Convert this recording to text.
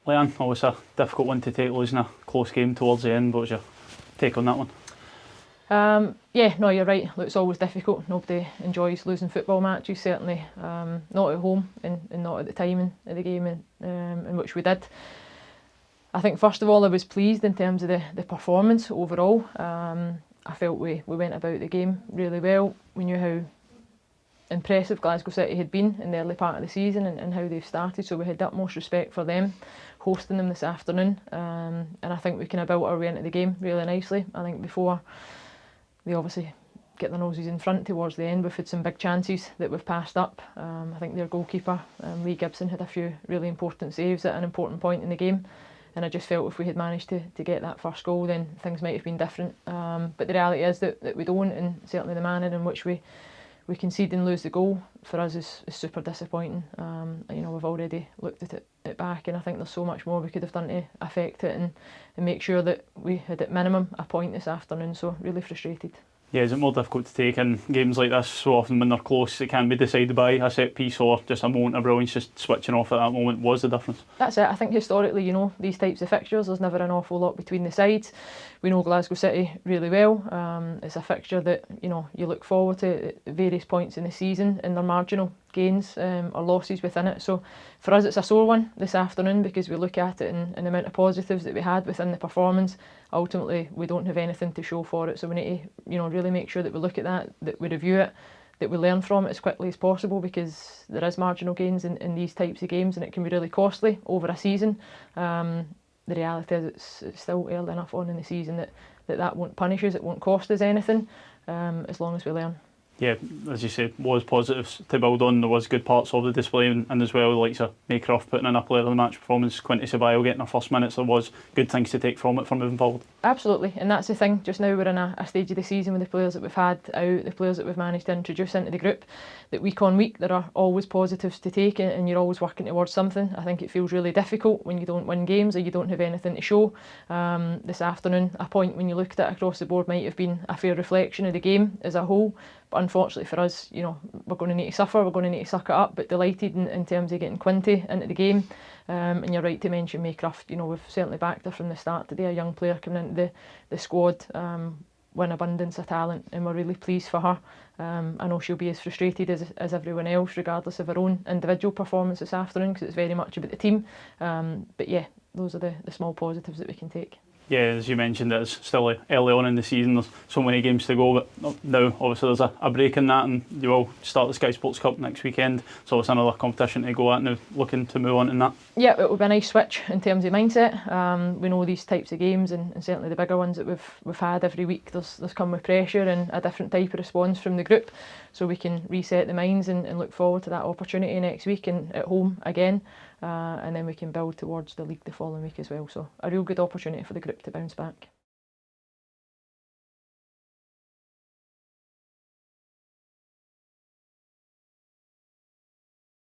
Leanne, always a difficult one to take, losing a close game towards the end. What was your take on that one? Yeah, no, you're right. Look, it's always difficult. Nobody enjoys losing football matches, certainly not at home and not at the time of the game in which we did. I think first of all I was pleased in terms of the performance overall. I felt we went about the game really well. We knew how impressive Glasgow City had been in the early part of the season and how they've started, so we had utmost respect for them, hosting them this afternoon, and I think we kind of built our way into the game really nicely. I think before they obviously get their noses in front towards the end, we've had some big chances that we've passed up. I think their goalkeeper, Lee Gibson, had a few really important saves at an important point in the game, and I just felt if we had managed to get that first goal, then things might have been different. But the reality is that we don't, and certainly the manner in which we concede and lose the goal for us is super disappointing. You know, we've already looked at it back, and I think there's so much more we could have done to affect it and make sure that we had at minimum a point this afternoon, so really frustrated. Yeah, is it more difficult to take in games like this so often when they're close? It can be decided by a set piece or just a moment of brilliance, just switching off at that moment was the difference. That's it. I think historically, you know, these types of fixtures, there's never an awful lot between the sides. We know Glasgow City really well. It's a fixture that, you know, you look forward to at various points in the season, and their marginal gains or losses within it. So for us it's a sore one this afternoon because we look at it and the amount of positives that we had within the performance. Ultimately we don't have anything to show for it, so we need to, you know, really make sure that we look at that we review it, that we learn from it as quickly as possible, because there is marginal gains in these types of games and it can be really costly over a season. The reality is it's still early enough on in the season that won't punish us, it won't cost us anything, as long as we learn. Yeah, as you say, was positives to build on. There was good parts of the display, and as well, the likes of Maycroft putting in a player of the match performance, Quinty Ceballos getting her first minutes. There was good things to take from it for moving forward. Absolutely, and that's the thing. Just now we're in a stage of the season with the players that we've had out, the players that we've managed to introduce into the group, that week on week there are always positives to take, and you're always working towards something. I think it feels really difficult when you don't win games or you don't have anything to show. This afternoon, a point when you looked at it across the board might have been a fair reflection of the game as a whole. But unfortunately for us, you know, we're going to need to suffer, we're going to need to suck it up, but delighted in terms of getting Quinty into the game. And you're right to mention Maycroft. You know, we've certainly backed her from the start today, a young player coming into the squad, with an abundance of talent, and we're really pleased for her. I know she'll be as frustrated as everyone else, regardless of her own individual performance this afternoon, because it's very much about the team. But yeah, those are the small positives that we can take. Yeah, as you mentioned, it's still early on in the season. There's so many games to go, but now obviously there's a break in that, and you will start the Sky Sports Cup next weekend. So it's another competition to go at now, looking to move on in that. Yeah, it will be a nice switch in terms of mindset. We know these types of games, and certainly the bigger ones that we've had every week, there's come with pressure and a different type of response from the group. So we can reset the minds and look forward to that opportunity next week and at home again. And then we can build towards the league the following week as well. So a real good opportunity for the group to bounce back.